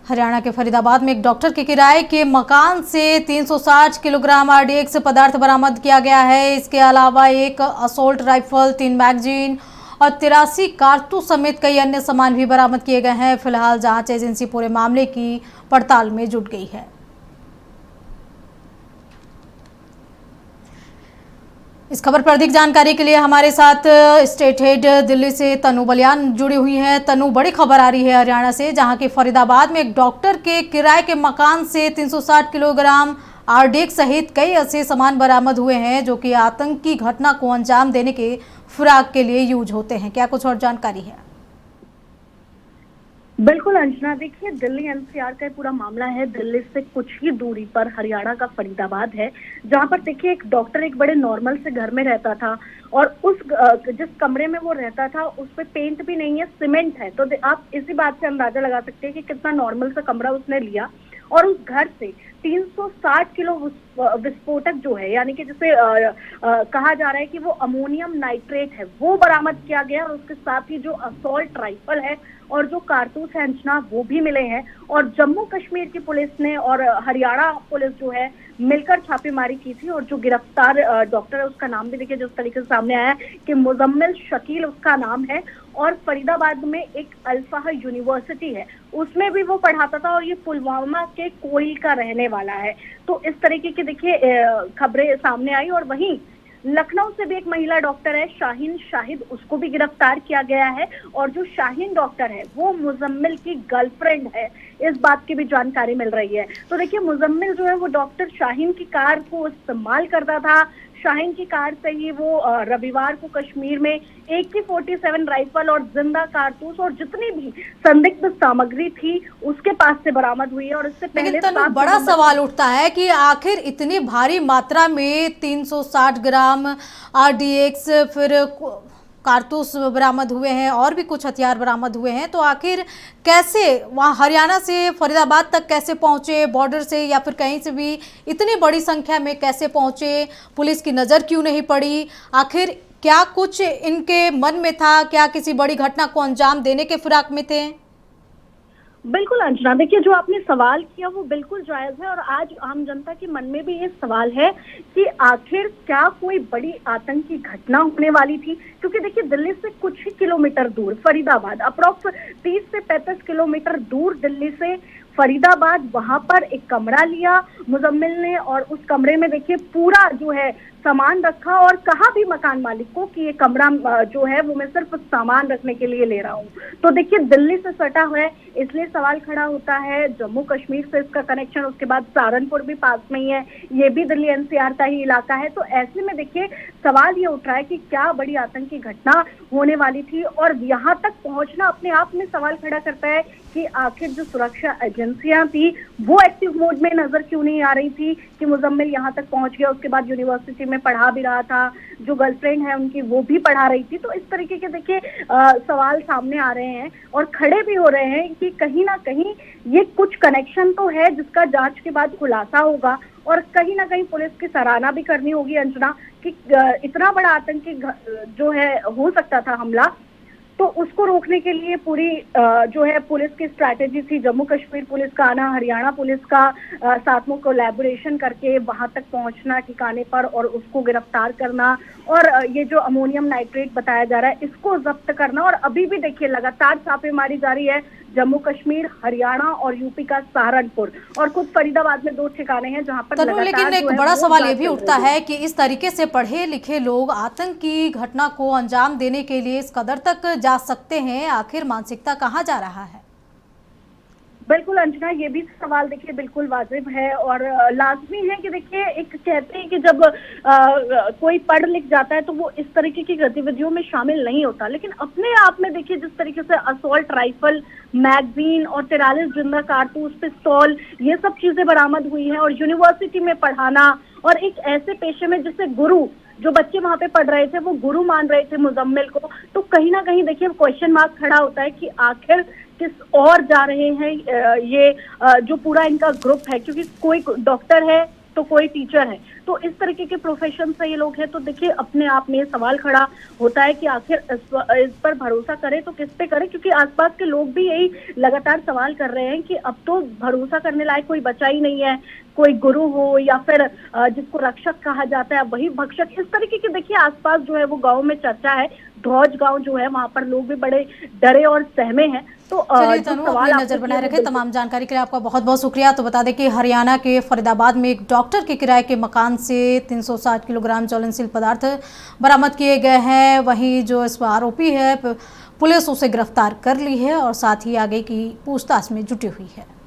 हरियाणा के फरीदाबाद में एक डॉक्टर के किराए के मकान से 360 किलोग्राम आरडीएक्स पदार्थ बरामद किया गया है। इसके अलावा एक असोल्ट राइफल, 3 मैगजीन और 83 कारतूस समेत कई अन्य सामान भी बरामद किए गए हैं। फिलहाल जांच एजेंसी पूरे मामले की पड़ताल में जुट गई है। इस खबर पर अधिक जानकारी के लिए हमारे साथ स्टेट हेड दिल्ली से तनु बलियान जुड़ी हुई हैं। तनु, बड़ी खबर आ रही है हरियाणा से, जहां के फरीदाबाद में एक डॉक्टर के किराए के मकान से 360 किलोग्राम आरडीएक्स सहित कई ऐसे सामान बरामद हुए हैं जो कि आतंकी घटना को अंजाम देने के फिराक के लिए यूज होते हैं। क्या कुछ और जानकारी है? बिल्कुल अंजना, देखिए दिल्ली एनसीआर का पूरा मामला है। दिल्ली से कुछ ही दूरी पर हरियाणा का फरीदाबाद है, जहां पर देखिए एक डॉक्टर एक बड़े नॉर्मल से घर में रहता था और उस जिस कमरे में वो रहता था उस पे पेंट भी नहीं है, सीमेंट है। तो आप इसी बात से अंदाजा लगा सकते हैं कि कितना नॉर्मल सा कमरा उसने लिया और उस घर से 360 किलो विस्फोटक जो है, यानी कि जिसे कहा जा रहा है कि वो अमोनियम नाइट्रेट है, वो बरामद किया गया। और उसके साथ ही जो असॉल्ट राइफल है और जो कारतूस है अंजना, वो भी मिले हैं। और जम्मू कश्मीर की पुलिस ने और हरियाणा पुलिस जो है मिलकर छापेमारी की थी। और जो गिरफ्तार डॉक्टर है उसका नाम भी देखिए जिस तरीके से सामने आया है कि मुजम्मिल शकील उसका नाम है। और फरीदाबाद में एक अल्फाह यूनिवर्सिटी है, उसमें भी वो पढ़ाता था और ये पुलवामा के कोइल का रहने वाला है। तो इस तरीके की देखिए खबरें सामने आई। और वहीं लखनऊ से भी एक महिला डॉक्टर है शाहीन शाहिद, उसको भी गिरफ्तार किया गया है। और जो शाहीन डॉक्टर है वो मुजम्मिल की गर्लफ्रेंड है, इस बात की भी जानकारी मिल रही है। तो देखिए मुजम्मिल जो है वो डॉक्टर शाहीन की कार को इस्तेमाल करता था। शाहीन की कार से ही वो रविवार को कश्मीर में AK-47 राइफल और जिंदा कारतूस और जितनी भी संदिग्ध सामग्री थी उसके पास से बरामद हुई है। और इससे पहले बड़ा सवाल उठता है कि आखिर इतनी भारी मात्रा में 360 ग्राम आरडीएक्स, फिर कारतूस बरामद हुए हैं और भी कुछ हथियार बरामद हुए हैं, तो आखिर कैसे वहां हरियाणा से फरीदाबाद तक कैसे पहुंचे, बॉर्डर से या फिर कहीं से भी इतनी बड़ी संख्या में कैसे पहुंचे? पुलिस की नज़र क्यों नहीं पड़ी? आखिर क्या कुछ इनके मन में था? क्या किसी बड़ी घटना को अंजाम देने के फिराक में थे? बिल्कुल अंजना, देखिए जो आपने सवाल किया वो बिल्कुल जायज है। और आज आम जनता के मन में भी ये सवाल है कि आखिर क्या कोई बड़ी आतंकी घटना होने वाली थी? क्योंकि देखिए दिल्ली से कुछ ही किलोमीटर दूर फरीदाबाद, अप्रोक्स 30 से 35 किलोमीटर दूर दिल्ली से फरीदाबाद, वहां पर एक कमरा लिया मुजम्मिल ने। और उस कमरे में देखिए पूरा जो है सामान रखा और कहा भी मकान मालिक को कि ये कमरा जो है वो मैं सिर्फ सामान रखने के लिए ले रहा हूँ। तो देखिए दिल्ली से सटा हुआ है, इसलिए सवाल खड़ा होता है। जम्मू कश्मीर से इसका कनेक्शन, उसके बाद सहारनपुर भी पास में ही है, ये भी दिल्ली एनसीआर का ही इलाका है। तो ऐसे में देखिए सवाल ये उठ रहा है कि क्या बड़ी आतंकी घटना होने वाली थी? और यहाँ तक पहुंचना अपने आप में सवाल खड़ा करता है कि आखिर जो सुरक्षा एजेंसियां थी वो एक्टिव मोड में नजर क्यों नहीं आ रही थी कि मुजम्मिल यहाँ तक पहुंच गया। उसके बाद यूनिवर्सिटी में पढ़ा भी रहा था, जो गर्लफ्रेंड है उनकी वो भी पढ़ा रही थी। तो इस तरीके के देखिए सवाल सामने आ रहे हैं और खड़े भी हो रहे हैं कि कहीं ना कहीं ये कुछ कनेक्शन तो है जिसका जांच के बाद खुलासा होगा। और कहीं ना कहीं पुलिस की सराहना भी करनी होगी अंजना कि इतना बड़ा आतंकी जो है हो सकता था हमला, तो उसको रोकने के लिए पूरी जो है पुलिस की स्ट्रैटेजी थी। जम्मू कश्मीर पुलिस का आना, हरियाणा पुलिस का साथ में कोलैबोरेशन करके वहां तक पहुंचना ठिकाने पर और उसको गिरफ्तार करना। और ये जो अमोनियम नाइट्रेट बताया जा रहा है इसको जब्त करना। और अभी भी देखिए लगातार छापेमारी जारी है, जम्मू कश्मीर, हरियाणा और यूपी का सहारनपुर, और खुद फरीदाबाद में 2 ठिकाने हैं जहां पर लेकिन एक बड़ा सवाल ये भी उठता है कि इस तरीके से पढ़े लिखे लोग आतंकी घटना को अंजाम देने के लिए इस कदर तक जा सकते हैं, आखिर मानसिकता कहाँ जा रहा है? बिल्कुल अंजना, ये भी सवाल देखिए बिल्कुल वाजिब है और लाजमी है कि देखिए एक कहते हैं कि जब कोई पढ़ लिख जाता है तो वो इस तरीके की गतिविधियों में शामिल नहीं होता। लेकिन अपने आप में देखिए जिस तरीके से असॉल्ट राइफल, मैगजीन और 43 जिंदा कारतूस, पिस्तौल, ये सब चीजें बरामद हुई हैं। और यूनिवर्सिटी में पढ़ाना और एक ऐसे पेशे में जिससे गुरु, जो बच्चे वहां पे पढ़ रहे थे वो गुरु मान रहे थे मुजम्मिल को, तो कहीं ना कहीं देखिए क्वेश्चन मार्क खड़ा होता है कि आखिर किस और जा रहे हैं ये जो पूरा इनका ग्रुप है। क्योंकि कोई डॉक्टर है तो कोई टीचर है। तो इस तरीके के प्रोफेशन से ये लोग हैं, तो देखिए अपने आप में सवाल खड़ा होता है कि आखिर इस पर भरोसा करें तो किस पे करें, क्योंकि आसपास के लोग भी यही लगातार सवाल कर रहे हैं कि अब तो भरोसा करने लायक कोई बचा ही नहीं है, कोई गुरु हो या फिर जिसको रक्षक कहा जाता है वही भक्षक। इस तरीके की देखिए आसपास जो है वो गांव में चर्चा है। ध्वज गांव जो है वहां पर लोग भी बड़े डरे और सहमे हैं। तो चलिए जो तनु, सवाल अपनी आपने नजर किए बनाए वो रखें। बिल्कुल तमाम जानकारी के लिए आपका बहुत बहुत शुक्रिया। तो बता दें कि हरियाणा के फरीदाबाद में एक डॉक्टर के किराए के मकान से 360 किलोग्राम ज्वलनशील पदार्थ बरामद किए गए हैं। वहीं जो इस आरोपी है पुलिस उसे गिरफ्तार कर ली है और साथ ही आगे की पूछताछ में जुटी हुई है।